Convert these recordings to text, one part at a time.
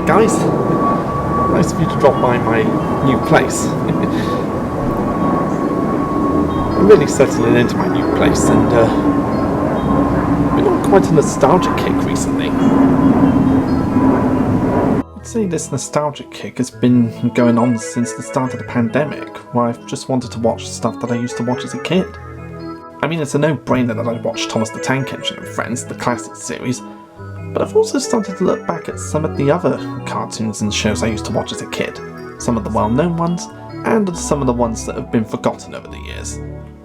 Guys, nice of you to drop by my new place. I'm really settling into my new place and been on quite a nostalgia kick recently. I'd say this nostalgia kick has been going on since the start of the pandemic, where I've just wanted to watch stuff that I used to watch as a kid. I mean, it's a no-brainer that I watched Thomas the Tank Engine and Friends, the classic series, but I've also started to look back at some of the other cartoons and shows I used to watch as a kid, some of the well-known ones, and some of the ones that have been forgotten over the years.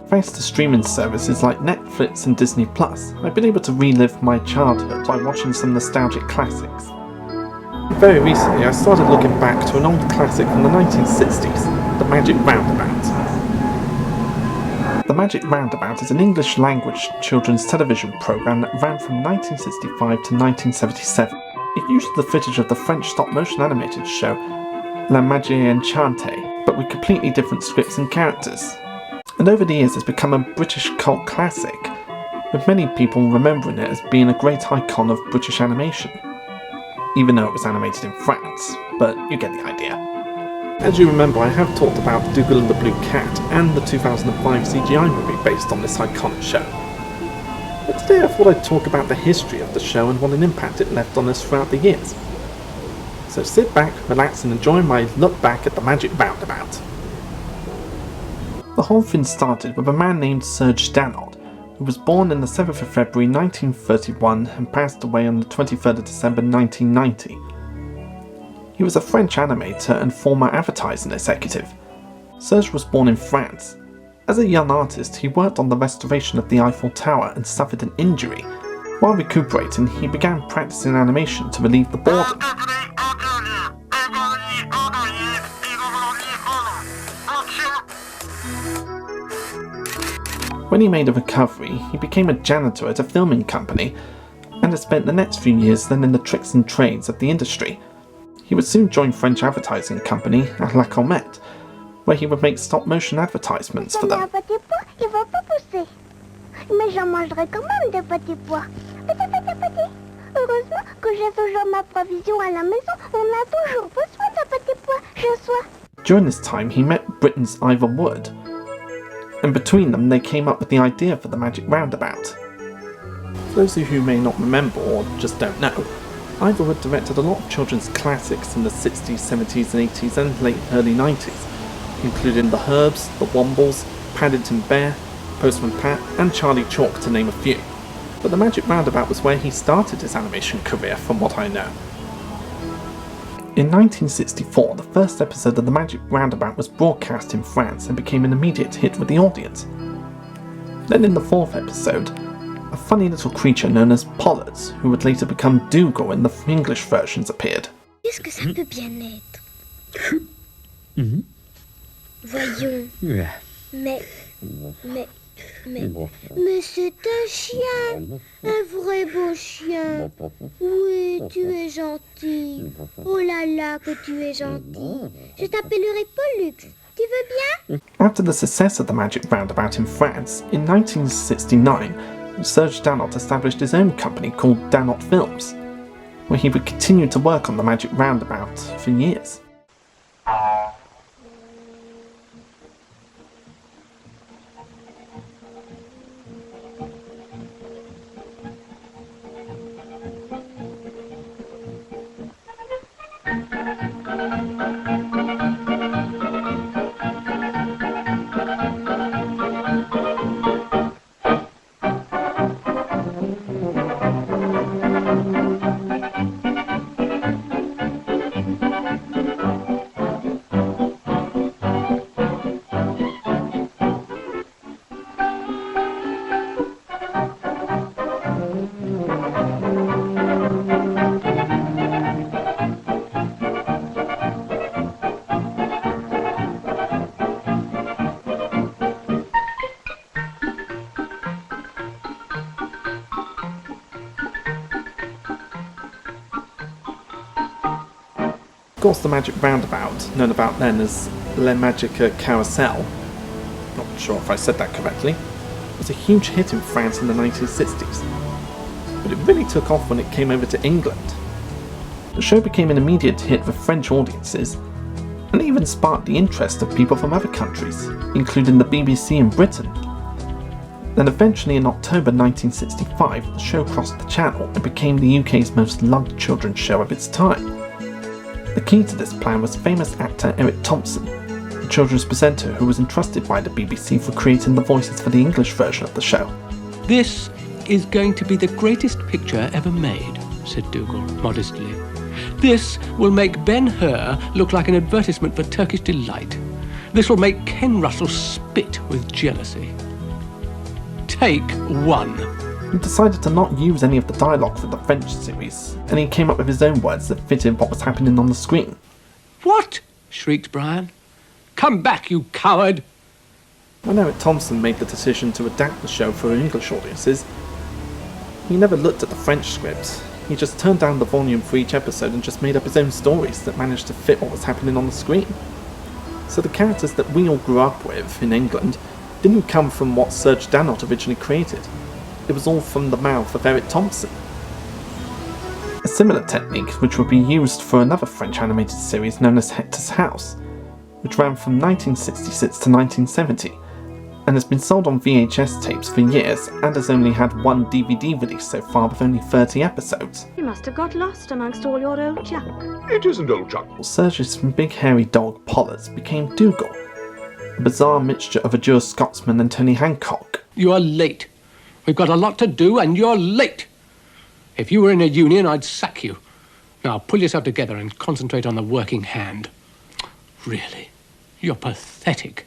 Thanks to streaming services like Netflix and Disney+, I've been able to relive my childhood by watching some nostalgic classics. Very recently I started looking back to an old classic from the 1960s, The Magic Roundabout. The Magic Roundabout is an English-language children's television programme that ran from 1965 to 1977. It used the footage of the French stop-motion animated show La Magie Enchantée, but with completely different scripts and characters. And over the years it's become a British cult classic, with many people remembering it as being a great icon of British animation, even though it was animated in France, but you get the idea. As you remember, I have talked about Dougal and the Blue Cat and the 2005 CGI movie based on this iconic show. But today I thought I'd talk about the history of the show and what an impact it left on us throughout the years. So sit back, relax and enjoy my look back at the Magic Roundabout. The whole thing started with a man named Serge Dannot, who was born on the 7th of February 1931 and passed away on the 23rd of December 1990. He was a French animator and former advertising executive. Serge was born in France. As a young artist, he worked on the restoration of the Eiffel Tower and suffered an injury. While recuperating, he began practicing animation to relieve the boredom. When he made a recovery, he became a janitor at a filming company and has spent the next few years learning the tricks and trades of the industry. He would soon join French advertising company La Comète, where he would make stop-motion advertisements for them. During this time, he met Britain's Ivor Wood, and between them they came up with the idea for the Magic Roundabout. For those of you who may not remember or just don't know, Ivor Wood directed a lot of children's classics in the 60s, 70s and 80s and late early 90s, including The Herbs, The Wombles, Paddington Bear, Postman Pat and Charlie Chalk to name a few. But the Magic Roundabout was where he started his animation career from what I know. In 1964, the first episode of the Magic Roundabout was broadcast in France and became an immediate hit with the audience. Then in the fourth episode, a funny little creature known as Pollards, who would later become Dougal in the English versions, appeared. Qu'est-ce que ça peut bien être? Voyons. Mais c'est un chien, un vrai beau chien. Oui, tu es gentil. Oh là là, que tu es gentil. Je t'appellerai Pollux. Tu veux bien? After the success of the Magic Roundabout in France, in 1969, Serge Dannot established his own company called Dannot Films, where he would continue to work on the Magic Roundabout for years. Of course, the Magic Roundabout, known about then as Le Magique Carousel, not sure if I said that correctly, was a huge hit in France in the 1960s, but it really took off when it came over to England. The show became an immediate hit for French audiences, and even sparked the interest of people from other countries, including the BBC in Britain. Then eventually in October 1965, the show crossed the channel and became the UK's most loved children's show of its time. The key to this plan was famous actor Eric Thompson, the children's presenter who was entrusted by the BBC for creating the voices for the English version of the show. "This is going to be the greatest picture ever made," said Dougal modestly. "This will make Ben-Hur look like an advertisement for Turkish Delight. This will make Ken Russell spit with jealousy. Take one." He decided to not use any of the dialogue for the French series, and he came up with his own words that fitted what was happening on the screen. "What?" shrieked Brian. "Come back, you coward!" When Eric Thompson made the decision to adapt the show for English audiences, he never looked at the French script. He just turned down the volume for each episode and just made up his own stories that managed to fit what was happening on the screen. So the characters that we all grew up with in England didn't come from what Serge Danot originally created. It was all from the mouth of Eric Thompson. A similar technique which would be used for another French animated series known as Hectors House, which ran from 1966 to 1970, and has been sold on VHS tapes for years and has only had one DVD release so far with only 30 episodes. You must have got lost amongst all your old junk. It isn't old junk. Serge's big hairy dog Pollards became Dougal, a bizarre mixture of a Jewish Scotsman and Tony Hancock. "You are late. We've got a lot to do, and you're late. If you were in a union, I'd sack you. Now pull yourself together and concentrate on the working hand. Really, you're pathetic."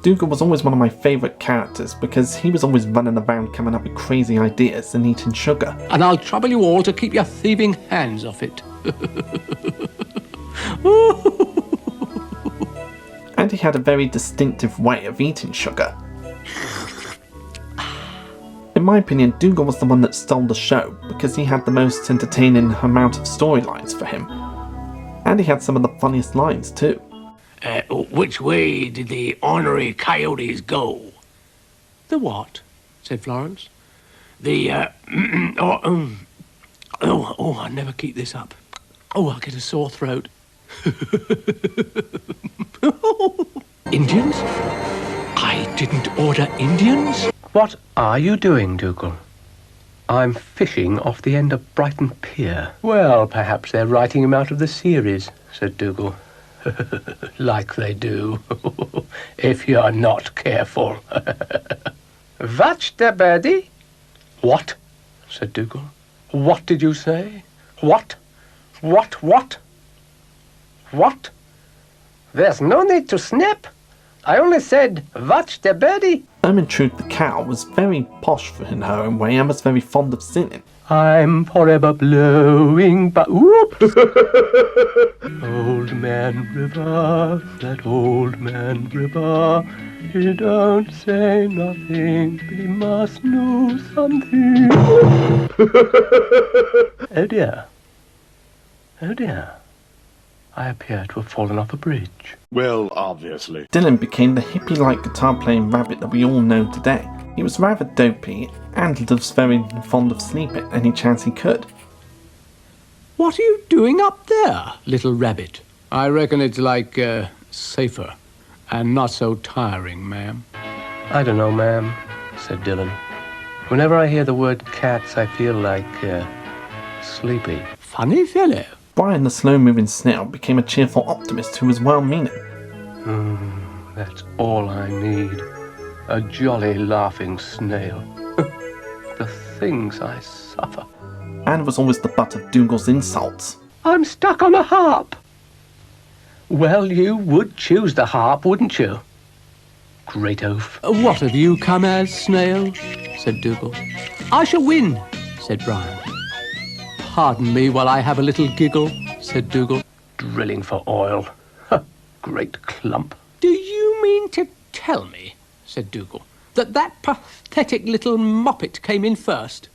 Dougal was always one of my favourite characters because he was always running around coming up with crazy ideas and eating sugar. "And I'll trouble you all to keep your thieving hands off it." And he had a very distinctive way of eating sugar. In my opinion, Dougal was the one that stole the show because he had the most entertaining amount of storylines for him. And he had some of the funniest lines too. "Which way did the ornery coyotes go?" "The what?" said Florence. "The, I never keep this up. Oh, I'll get a sore throat." "Indians? I didn't order Indians." "What are you doing, Dougal?" "I'm fishing off the end of Brighton Pier." "Well, perhaps they're writing him out of the series," said Dougal. "Like they do, if you're not careful." "Watch the birdie." "What?" said Dougal. "What did you say? What? What? What? There's no need to snap. I only said, watch the birdie." Ermintrude the cow was very posh in her own way and was very fond of singing. "I'm forever blowing by..." Whoops! "Old man river, that old man river, he don't say nothing, but he must know something." Oh dear. Oh dear. I appear to have fallen off a bridge. Well, obviously. Dylan became the hippie-like guitar-playing rabbit that we all know today. He was rather dopey and was very fond of sleeping any chance he could. "What are you doing up there, little rabbit?" "I reckon it's like, safer and not so tiring, ma'am." "I don't know, ma'am," said Dylan. "Whenever I hear the word cats, I feel like, sleepy." "Funny fellow. Brian the slow-moving snail became a cheerful optimist who was well-meaning. That's all I need. A jolly laughing snail. The things I suffer. And was always the butt of Dougal's insults. I'm stuck on a harp. Well, you would choose the harp, wouldn't you? Great oaf. What have you come as, snail? Said Dougal. I shall win, said Brian. Pardon me while I have a little giggle, said Dougal. Drilling for oil. Great clump. Do you mean to tell me, said Dougal, that pathetic little moppet came in first?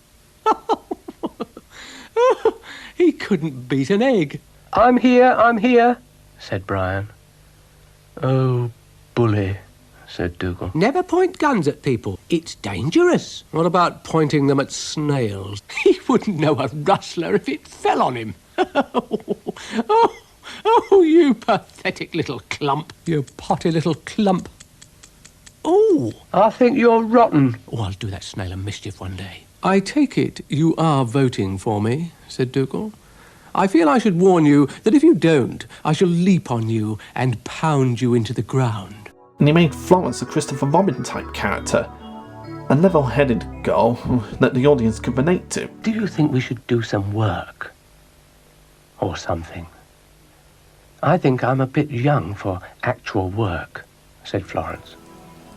He couldn't beat an egg. I'm here, said Brian. Oh, bully, said Dougal. Never point guns at people. It's dangerous. What about pointing them at snails? He wouldn't know a rustler if it fell on him. Oh, you pathetic little clump. You potty little clump. Oh, I think you're rotten. Oh, I'll do that snail a mischief one day. I take it you are voting for me, said Dougal. I feel I should warn you that if you don't, I shall leap on you and pound you into the ground. And he made Florence a Christopher Robin-type character. A level-headed girl that the audience could relate to. Do you think we should do some work? Or something? I think I'm a bit young for actual work, said Florence.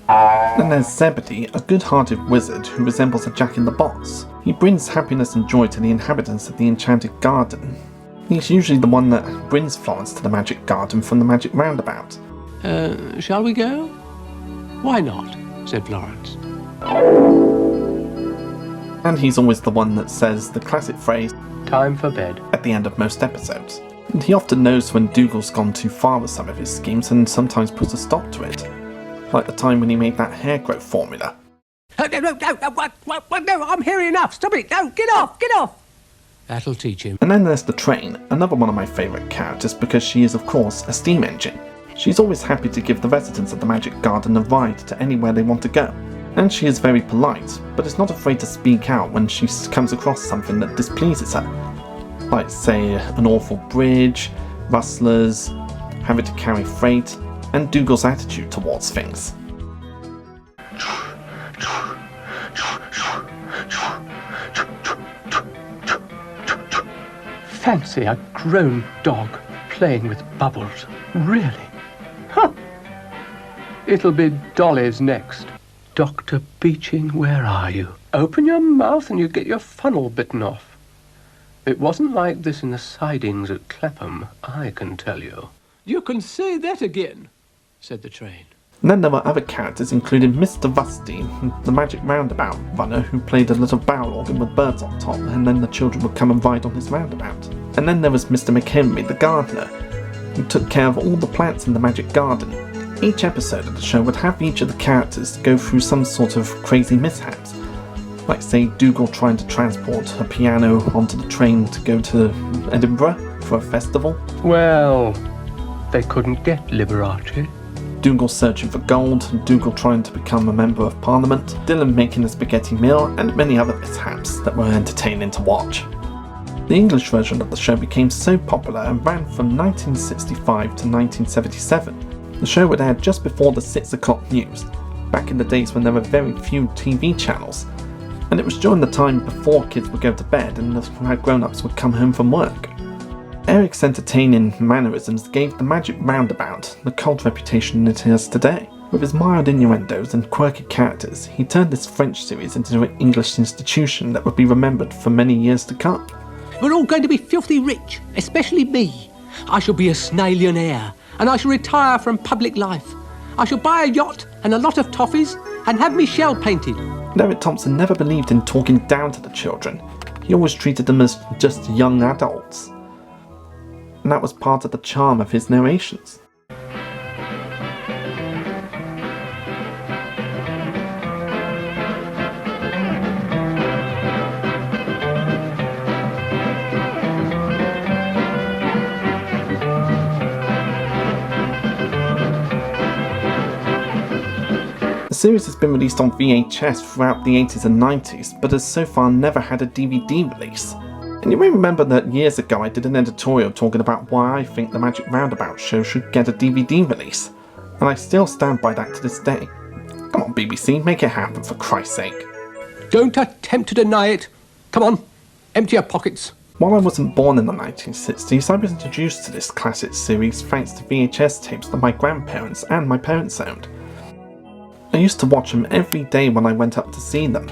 Then there's Zebedee, a good-hearted wizard who resembles a Jack-in-the-Box. He brings happiness and joy to the inhabitants of the Enchanted Garden. He's usually the one that brings Florence to the Magic Garden from the Magic Roundabout. Shall we go? Why not? Said Florence. And he's always the one that says the classic phrase, Time for bed. at the end of most episodes. And he often knows when Dougal's gone too far with some of his schemes and sometimes puts a stop to it. Like the time when he made that hair growth formula. No, I'm hearing enough. Stop it. No, get off. That'll teach him. And then there's the train, another one of my favourite characters because she is of course a steam engine. She's always happy to give the residents of the Magic Garden a ride to anywhere they want to go. And she is very polite, but is not afraid to speak out when she comes across something that displeases her. Like say an awful bridge, rustlers, having to carry freight, and Dougal's attitude towards things. Fancy a grown dog playing with bubbles. Really? Huh. It'll be Dolly's next. Dr. Beacham, where are you? Open your mouth and you get your funnel bitten off. It wasn't like this in the sidings at Clapham, I can tell you. You can say that again, said the train. And then there were other characters including Mr. Rusty, the Magic Roundabout runner who played a little barrel organ with birds on top, and then the children would come and ride on his roundabout. And then there was Mr. McHenry, the gardener, who took care of all the plants in the Magic Garden. Each episode of the show would have each of the characters go through some sort of crazy mishaps. Like say Dougal trying to transport a piano onto the train to go to Edinburgh for a festival. Well, they couldn't get Liberace. Dougal searching for gold, Dougal trying to become a member of Parliament, Dylan making a spaghetti meal, and many other mishaps that were entertaining to watch. The English version of the show became so popular and ran from 1965 to 1977. The show would air just before the 6 o'clock news, back in the days when there were very few TV channels, and it was during the time before kids would go to bed and the grown-ups would come home from work. Eric's entertaining mannerisms gave the Magic Roundabout the cult reputation it has today. With his mild innuendos and quirky characters, he turned this French series into an English institution that would be remembered for many years to come. We're all going to be filthy rich, especially me. I shall be a snailionaire, and I shall retire from public life. I shall buy a yacht and a lot of toffees, and have me shell painted. Eric Thompson never believed in talking down to the children. He always treated them as just young adults. And that was part of the charm of his narrations. The series has been released on VHS throughout the 80s and 90s, but has so far never had a DVD release. And you may remember that years ago I did an editorial talking about why I think the Magic Roundabout show should get a DVD release, and I still stand by that to this day. Come on BBC, make it happen for Christ's sake. Don't attempt to deny it. Come on, empty your pockets. While I wasn't born in the 1960s, I was introduced to this classic series thanks to VHS tapes that my grandparents and my parents owned. I used to watch them every day when I went up to see them,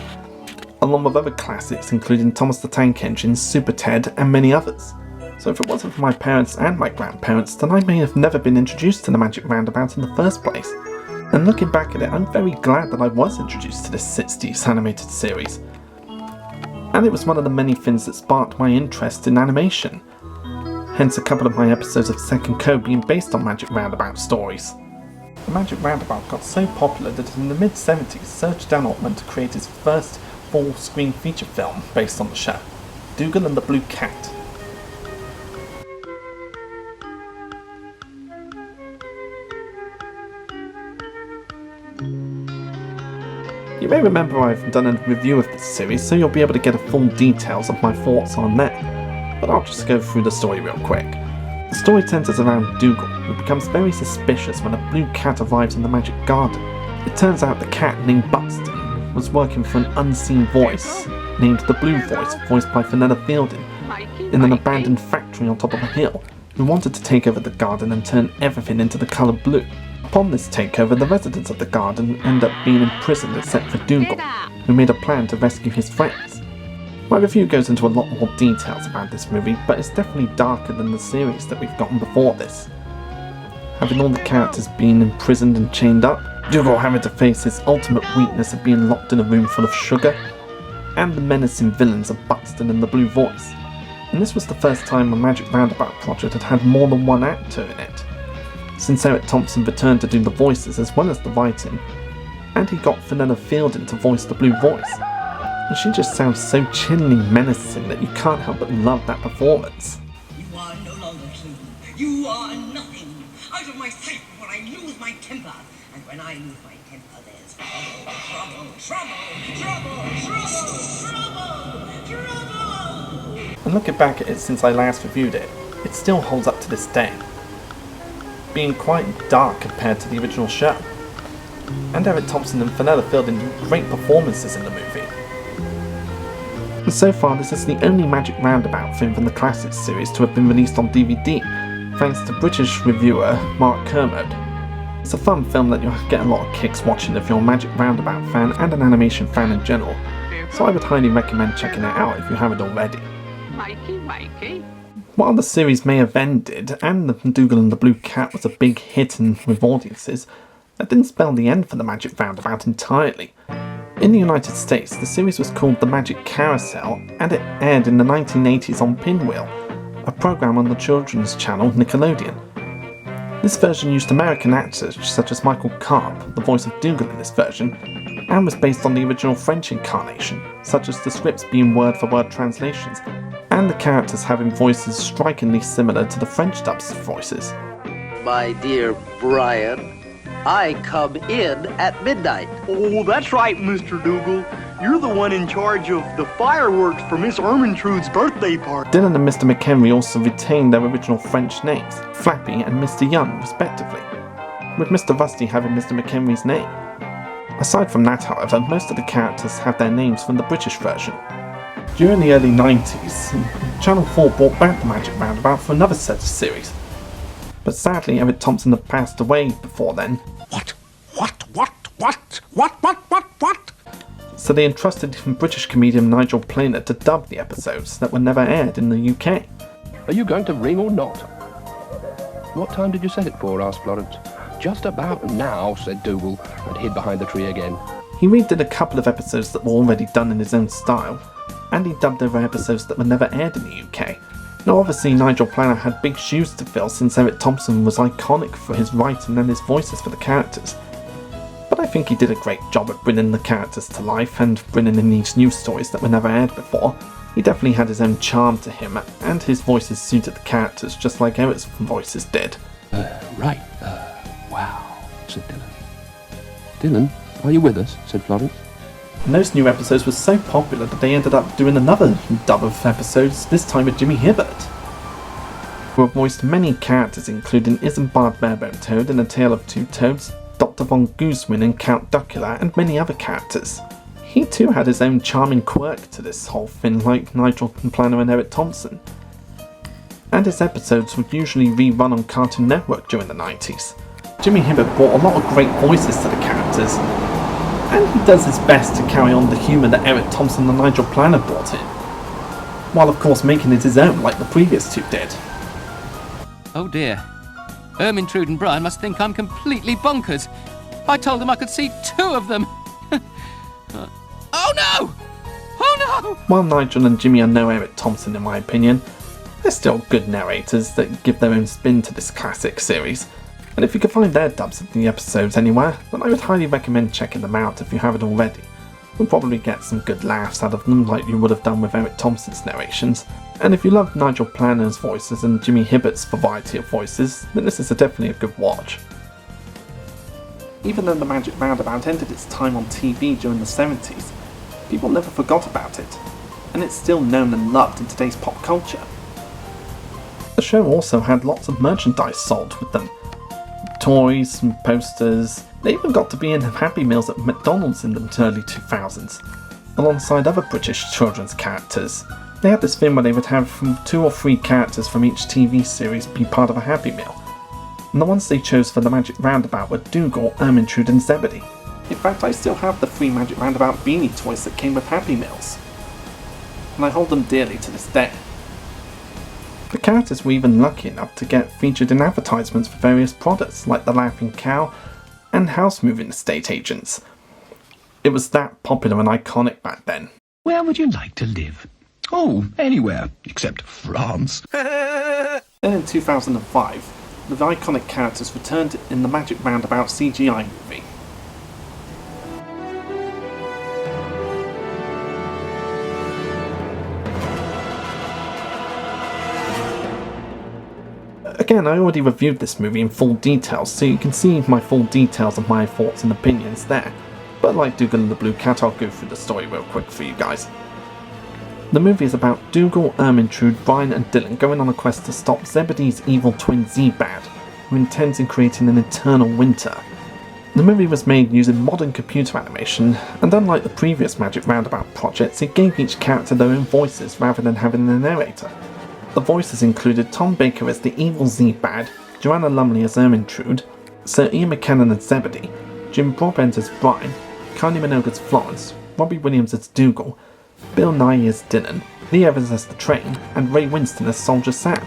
along with other classics including Thomas the Tank Engine, Super Ted and many others. So if it wasn't for my parents and my grandparents, then I may have never been introduced to the Magic Roundabout in the first place. And looking back at it, I'm very glad that I was introduced to this 60s animated series. And it was one of the many things that sparked my interest in animation. Hence a couple of my episodes of Second Code being based on Magic Roundabout stories. The Magic Roundabout got so popular that in the mid-70s, Serge Danot went to create his first full-screen feature film based on the show, Dougal and the Blue Cat. You may remember I've done a review of this series, so you'll be able to get a full details of my thoughts on that, but I'll just go through the story real quick. The story centres around Dougal, who becomes very suspicious when a blue cat arrives in the Magic Garden. It turns out the cat named Buxton was working for an unseen voice, named the Blue Voice, voiced by Fenella Fielding, in an abandoned factory on top of a hill, who wanted to take over the garden and turn everything into the colour blue. Upon this takeover, the residents of the garden end up being imprisoned except for Dougal, who made a plan to rescue his friends. My review goes into a lot more details about this movie, but it's definitely darker than the series that we've gotten before this. Having all the characters being imprisoned and chained up, Dougal having to face his ultimate weakness of being locked in a room full of sugar, and the menacing villains of Buxton and the Blue Voice. And this was the first time a Magic Roundabout project had had more than one actor in it, since Eric Thompson returned to do the voices as well as the writing, and he got Fenella Fielding to voice the Blue Voice. And she just sounds so chillingly menacing that you can't help but love that performance. You are no longer king. You are nothing. Out of my sight when I lose my temper. And when I lose my temper, there's trouble. And looking back at it since I last reviewed it, it still holds up to this day, being quite dark compared to the original show. And Eric Thompson and Fenella Fielding do great performances in the movie. And so far this is the only Magic Roundabout film from the Classics series to have been released on DVD, thanks to British reviewer Mark Kermode. It's a fun film that you'll get a lot of kicks watching if you're a Magic Roundabout fan and an animation fan in general, so I would highly recommend checking it out if you haven't already. While the series may have ended, and the Dougal and the Blue Cat was a big hit with audiences, that didn't spell the end for the Magic Roundabout entirely. In the United States, the series was called The Magic Carousel, and it aired in the 1980s on Pinwheel, a program on the children's channel Nickelodeon. This version used American actors such as Michael Karp, the voice of Dougal in this version, and was based on the original French incarnation, such as the scripts being word-for-word translations, and the characters having voices strikingly similar to the French dub's voices. My dear Brian, I come in at midnight. Oh, that's right, Mr. Dougal. You're the one in charge of the fireworks for Miss Ermintrude's birthday party. Dylan and Mr. McHenry also retained their original French names, Flappy and Mr. Young, respectively, with Mr. Rusty having Mr. McHenry's name. Aside from that, however, most of the characters have their names from the British version. During the early 90s, Channel 4 brought back the Magic Roundabout for another set of series. But sadly, Eric Thompson had passed away before then. What? So they entrusted British comedian Nigel Planer to dub the episodes that were never aired in the UK. Are you going to ring or not? What time did you set it for? Asked Florence. Just about now, said Dougal, and hid behind the tree again. He redid a couple of episodes that were already done in his own style, and he dubbed over episodes that were never aired in the UK. Now obviously Nigel Planer had big shoes to fill since Eric Thompson was iconic for his writing and his voices for the characters. But I think he did a great job at bringing the characters to life and bringing in these new stories that were never aired before. He definitely had his own charm to him, and his voices suited the characters just like Eric's voices did. Wow, said Dylan. Dylan, are you with us? Said Florence. And those new episodes were so popular that they ended up doing another dub of episodes, this time with Jimmy Hibbert, who have voiced many characters including Isambard Barebone Toad in A Tale of Two Toads, Dr. Von Guzman and Count Duckula, and many other characters. He too had his own charming quirk to this whole thing, like Nigel Planner and Eric Thompson. And his episodes would usually rerun on Cartoon Network during the 90s. Jimmy Hibbert brought a lot of great voices to the characters, and he does his best to carry on the humour that Eric Thompson and Nigel Planner brought in, while of course making it his own like the previous two did. Oh dear. Ermintrude and Brian must think I'm completely bonkers. I told them I could see two of them. Oh no! Oh no! While Nigel and Jimmy are no Eric Thompson in my opinion, they're still good narrators that give their own spin to this classic series. And if you can find their dubs of the episodes anywhere, then I would highly recommend checking them out if you haven't already. You'll probably get some good laughs out of them like you would have done with Eric Thompson's narrations. And if you love Nigel Planner's voices and Jimmy Hibbert's variety of voices, then this is definitely a good watch. Even though the Magic Roundabout ended its time on TV during the 70s, people never forgot about it, and it's still known and loved in today's pop culture. The show also had lots of merchandise sold with them. Toys and posters. They even got to be in Happy Meals at McDonald's in the early 2000s, alongside other British children's characters. They had this thing where they would have 2 or 3 characters from each TV series be part of a Happy Meal. And the ones they chose for the Magic Roundabout were Dougal, Ermintrude and Zebedee. In fact, I still have the 3 Magic Roundabout beanie toys that came with Happy Meals, and I hold them dearly to this day. The characters were even lucky enough to get featured in advertisements for various products like the Laughing Cow and house moving estate agents. It was that popular and iconic back then. Where would you like to live? Oh, anywhere except France. Then in 2005, the iconic characters returned in the Magic Roundabout CGI movie. Again, I already reviewed this movie in full detail, so you can see my full details of my thoughts and opinions there, but like Dougal and the Blue Cat, I'll go through the story real quick for you guys. The movie is about Dougal, Ermintrude, Brian and Dylan going on a quest to stop Zebedee's evil twin Zebad, who intends in creating an eternal winter. The movie was made using modern computer animation, and unlike the previous Magic Roundabout projects, it gave each character their own voices rather than having a narrator. The voices included Tom Baker as the evil Zebad, Joanna Lumley as Ermintrude, Sir Ian McKellen as Zebedee, Jim Broadbent as Brian, Kylie Minogue as Florence, Robbie Williams as Dougal, Bill Nighy as Dylan, Lee Evans as the Train, and Ray Winston as Soldier Sam.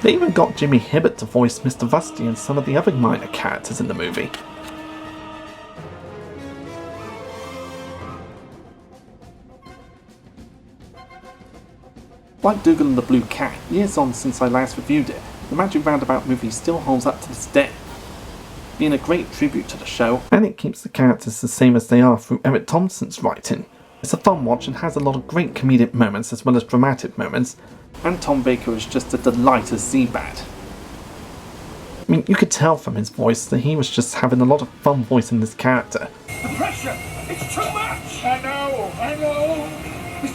They even got Jimmy Hibbert to voice Mr. Rusty and some of the other minor characters in the movie. Like Dougal and the Blue Cat, years on since I last reviewed it, the Magic Roundabout movie still holds up to this day, being a great tribute to the show, and it keeps the characters the same as they are through Eric Thompson's writing. It's a fun watch and has a lot of great comedic moments as well as dramatic moments, and Tom Baker is just a delight as Zebad. I mean, you could tell from his voice that he was just having a lot of fun voicing this character. The pressure! It's too much! I know!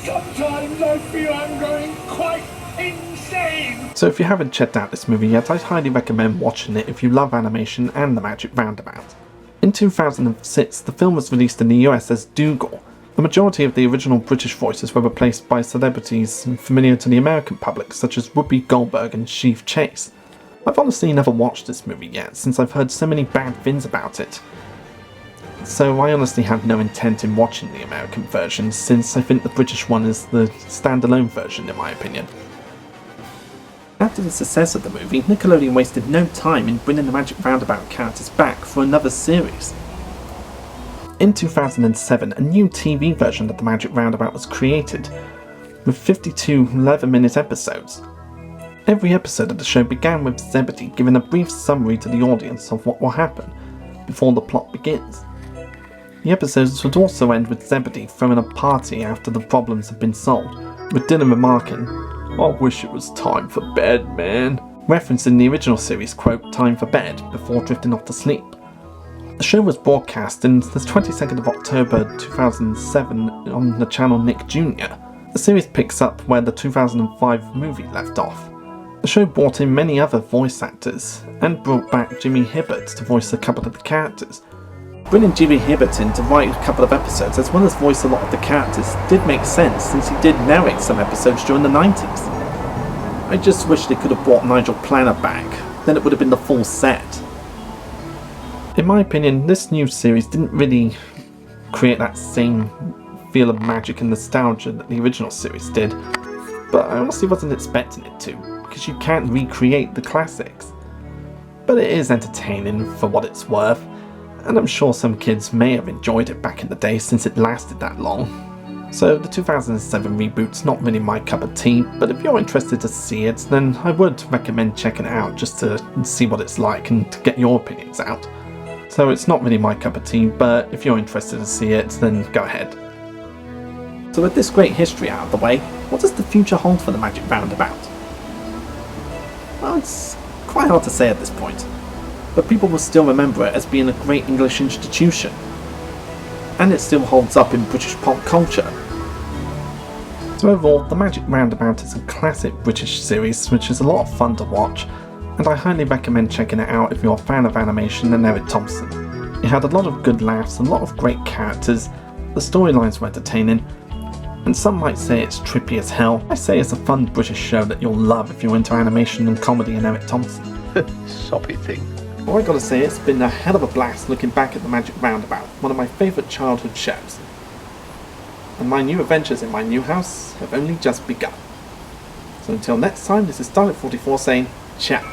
Sometimes I feel I'm going quite insane! So if you haven't checked out this movie yet, I'd highly recommend watching it if you love animation and the Magic Roundabout. In 2006, the film was released in the US as Dougal. The majority of the original British voices were replaced by celebrities familiar to the American public, such as Whoopi Goldberg and Chevy Chase. I've honestly never watched this movie yet, since I've heard so many bad things about it. So I honestly have no intent in watching the American version, since I think the British one is the standalone version in my opinion. After the success of the movie, Nickelodeon wasted no time in bringing the Magic Roundabout characters back for another series. In 2007, a new TV version of the Magic Roundabout was created, with 52 11-minute episodes. Every episode of the show began with Zebedee giving a brief summary to the audience of what will happen before the plot begins. The episodes would also end with Zebedee throwing a party after the problems had been solved, with Dylan remarking, "I wish it was time for bed, man," referencing the original series quote, "time for bed," before drifting off to sleep. The show was broadcast on the 22nd of October 2007 on the channel Nick Jr. The series picks up where the 2005 movie left off. The show brought in many other voice actors, and brought back Jimmy Hibbert to voice a couple of the characters. Bringing Jimmy Hibbert in to write a couple of episodes as well as voice a lot of the characters did make sense, since he did narrate some episodes during the 90s. I just wish they could have brought Nigel Planner back, then it would have been the full set. In my opinion, this new series didn't really create that same feel of magic and nostalgia that the original series did, but I honestly wasn't expecting it to, because you can't recreate the classics. But it is entertaining for what it's worth, and I'm sure some kids may have enjoyed it back in the day since it lasted that long. So the 2007 reboot's not really my cup of tea, but if you're interested to see it, then I would recommend checking it out just to see what it's like and to get your opinions out. So it's not really my cup of tea, but if you're interested to see it, then go ahead. So with this great history out of the way, what does the future hold for the Magic Roundabout? Well, it's quite hard to say at this point, but people will still remember it as being a great English institution, and it still holds up in British pop culture. So overall, the Magic Roundabout is a classic British series which is a lot of fun to watch, and I highly recommend checking it out if you're a fan of animation and Eric Thompson. It had a lot of good laughs, a lot of great characters, the storylines were entertaining, and some might say it's trippy as hell. I say it's a fun British show that you'll love if you're into animation and comedy and Eric Thompson. Soppy thing. All I gotta say, it's been a hell of a blast looking back at the Magic Roundabout, one of my favourite childhood shows. And my new adventures in my new house have only just begun. So until next time, this is Dalek44 saying, ciao.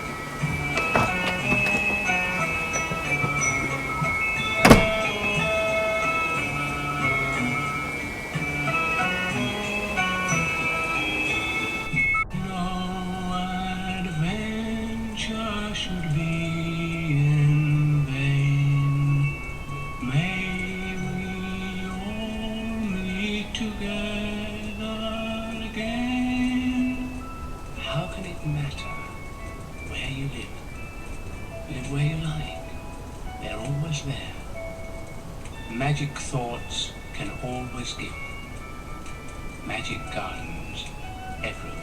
Where you like. They're always there. Magic thoughts can always give. Magic gardens everywhere.